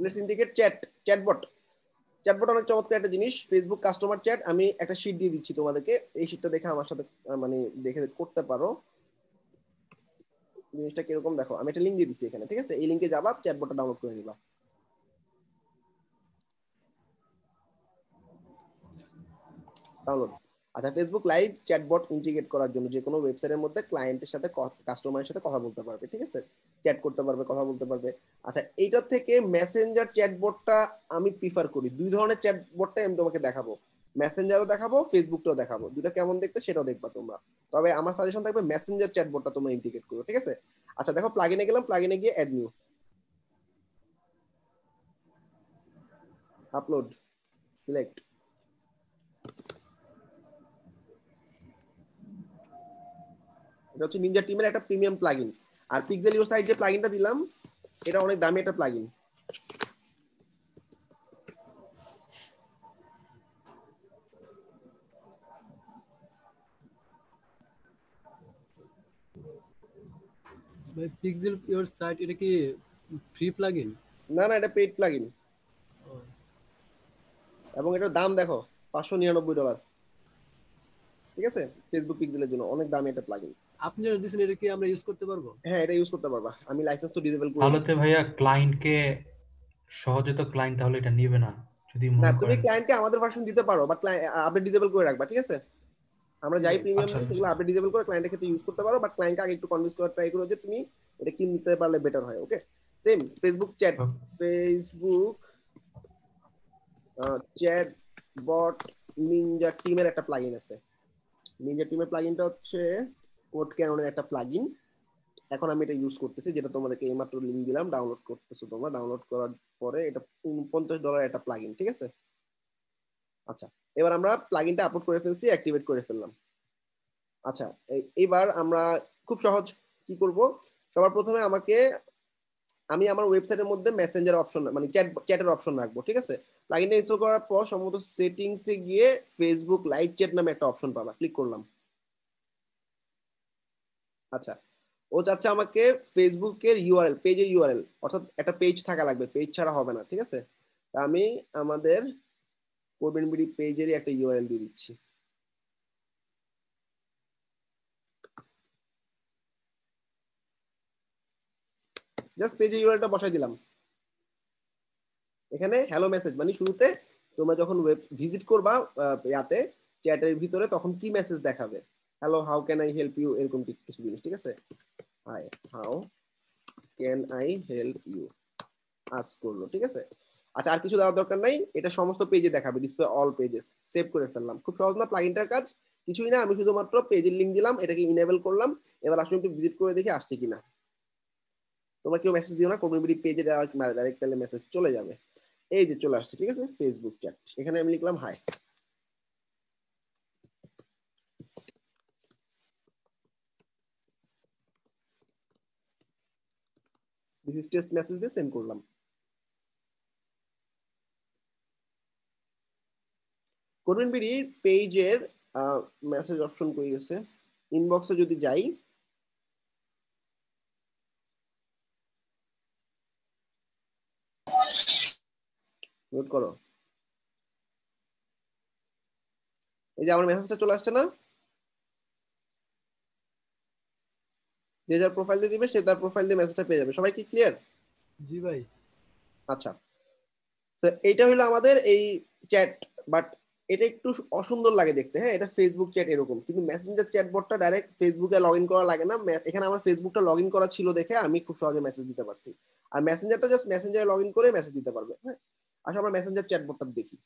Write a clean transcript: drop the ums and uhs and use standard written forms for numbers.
Let's integrate chatbot. Chatbot অনেক চমৎকার একটা জিনিস, ফেসবুক কাস্টমার চ্যাট। আমি একটা শীট দিয়ে দিচ্ছি তোমাদেরকে, এই শীটটা দেখে আমার সাথে মানে দেখে করতে পারো জিনিসটা কিরকম। দেখো আমি একটা লিংক দিয়ে দিচ্ছি এখানে, ঠিক আছে? এই লিংকে যাবা, চ্যাটবটটা ডাউনলোড করে নিবা। ডাউনলোড। আচ্ছা, ফেসবুক লাইভ চ্যাটবট ইন্টিগ্রেট করার জন্য যে কোনো ওয়েবসাইটের মধ্যে ক্লায়েন্টের সাথে কাস্টমারের সাথে কথা বলতে পারবে, ঠিক আছে? চ্যাট করতে পারবে, কথা বলতে পারবে। আচ্ছা, এইটা থেকে মেসেঞ্জার চ্যাটবটটা আমি প্রিফার করি। দুই ধরনের চ্যাটবটটাই আমি তোমাকে দেখাবো, মেসেঞ্জারও দেখাবো, ফেসবুকটাও দেখাবো। দুটো কেমন দেখতে সেটাও দেখবা তোমরা। তবে আমার সাজেশন থাকবে মেসেঞ্জার চ্যাটবটটা তোমরা ইন্টিগ্রেট করো, ঠিক আছে? আচ্ছা দেখো, প্লাগইনে গেলাম, প্লাগইনে গিয়ে অ্যাড নিউ, আপলোড, সিলেক্ট। এটা হচ্ছে নিনজা টিমের একটা প্রিমিয়াম প্লাগইন। আর পিক্সেল ইউর সাইট যে প্লাগইনটা দিলাম, এটা অনেক দামি একটা প্লাগইন। ভাই পিক্সেল ইওর সাইট এটা কি ফ্রি প্লাগইন? না না, এটা পেইড প্লাগইন, এবং এটার দাম দেখো $599, ঠিক আছে? ফেসবুক পিক্সেলের জন্য অনেক দামি একটা প্লাগইন। আপনি যেটা দিয়েছেন এটা কি আমরা ইউজ করতে পারবো? হ্যাঁ, এটা ইউজ করতে পারবা, আমি লাইসেন্স তো ডিসেবল করে তাহলে তো ভাইয়া ক্লায়েন্টকে সহজে তো ক্লায়েন্ট তাহলে এটা নেবে না যদি না। মনে তুমি করেন। ক্লায়েন্টকে আমাদের ভার্সন দিতে পারো, বাট আপডেট ডিসেবল করে রাখবা, ঠিক আছে? আমরা যাই প্রিমিয়াম আচ্ছা, দিই সেগুলো আপডেট ডিসেবল করে ক্লায়েন্টের ক্ষেত্রে ইউজ করতে পারো, বাট ক্লায়েন্টকে আগে একটু কনভিন্স করার ট্রাই করো যে তুমি এটা কিনতে পারলে বেটার হয়। Okay, same Facebook chat, Facebook chat bot Ninja টিমের একটা প্লাগইন আছে। নিনজা টিমের প্লাগইনটা হচ্ছে কোড ক্যাননের একটা প্লাগইন। এখন আমি এটা ইউজ করতেছি, যেটা তোমাদেরকে এইমাত্র লিংক দিলাম, ডাউনলোড করতেছো তোমরা। ডাউনলোড করার পরে এটা $49 একটা প্লাগইন, ঠিক আছে? আচ্ছা, এবার আমরা প্লাগইনটা আপলোড করে ফেলছি, অ্যাক্টিভেট করে ফেললাম। আচ্ছা, এবার আমরা খুব সহজ কি করব, সবার প্রথমে আমি আমার ওয়েবসাইটের মধ্যে মেসেঞ্জার অপশন মানে চ্যাটের অপশন রাখবো, ঠিক আছে? প্লাগইনটা ইনস্টল করার পর সম্ভবত সেটিংসে গিয়ে ফেসবুক লাইভ চ্যাট নামে একটা অপশন পাবা, ক্লিক করলাম। আচ্ছা, ও চাচ্ছে আমাকে ফেসবুকের ইউআরএল, পেজের ইউআরএল, অর্থাৎ একটা পেজ থাকা লাগবে, পেজ ছাড়া হবে না, ঠিক আছে? তা আমি আমাদের CodemanBD পেজেরই একটা ইউআরএল দিয়ে দিচ্ছি। জাস্ট পেজের ইউআরএলটা বসাই দিলাম। এখানে হ্যালো মেসেজ মানে শুরুতে তোমরা যখন ওয়েব ভিজিট করবা ইয়াতে চ্যাটের ভিতরে, তখন কি মেসেজ দেখাবে? Hello, how can I help you, এরকম কিছু জিনিস, ঠিক আছে? Hi, how can I help you, ask করলো, ঠিক আছে? আচ্ছা, আর কিছু দেওয়ার দরকার নাই, এটা সমস্ত পেজে দেখাবে, ডিসপ্লে অল পেজেস। সেভ করে ফেললাম। খুব সহজ না প্লাগইনটার কাজ? কিছুই না, আমি শুধুমাত্র পেজের লিংক দিলাম, এটাকে ইনেবল করলাম। এবার আসলে একটু ভিজিট করে দেখি আসছে কিনা। তোমরা কেউ মেসেজ দিও না, CodemanBD পেজে ডাইরেক্ট তাহলে মেসেজ চলে যাবে। এই যে চলে আসছে, ঠিক আছে? Facebook chat. এখানে আমি লিখলাম hi. This is test message দিয়ে সেন্ড করলাম। CodemanBD পেজের মেসেজ অপশন কই গেছে? ইনবক্সে যদি যাই, নোট করো, এই যে আমার মেসেজটা চলে আসছে না? যে যার প্রোফাইল দিয়ে দিবে সে তার প্রোফাইল দিয়ে মেসেজটা পেয়ে যাবে। সবাই কি ক্লিয়ার? জি ভাই। আচ্ছা, তো এইটা হলো আমাদের এই চ্যাট, বাট এটা একটু অসুন্দর লাগে দেখতে। হ্যাঁ, এটা ফেসবুক চ্যাট এরকম, কিন্তু মেসেঞ্জার চ্যাটবটটা ডাইরেক্ট ফেসবুকে লগ ইন করা লাগে না। এখানে আমার ফেসবুকটা লগ ইন করা ছিল দেখে আমি খুব সহজে মেসেজ দিতে পারছি। আর মেসেঞ্জারটা জাস্ট মেসেঞ্জারে লগ ইন করে মেসেজ দিতে পারবে। হ্যাঁ, আসলে আমরা মেসেঞ্জার চ্যাটবটটা দেখি।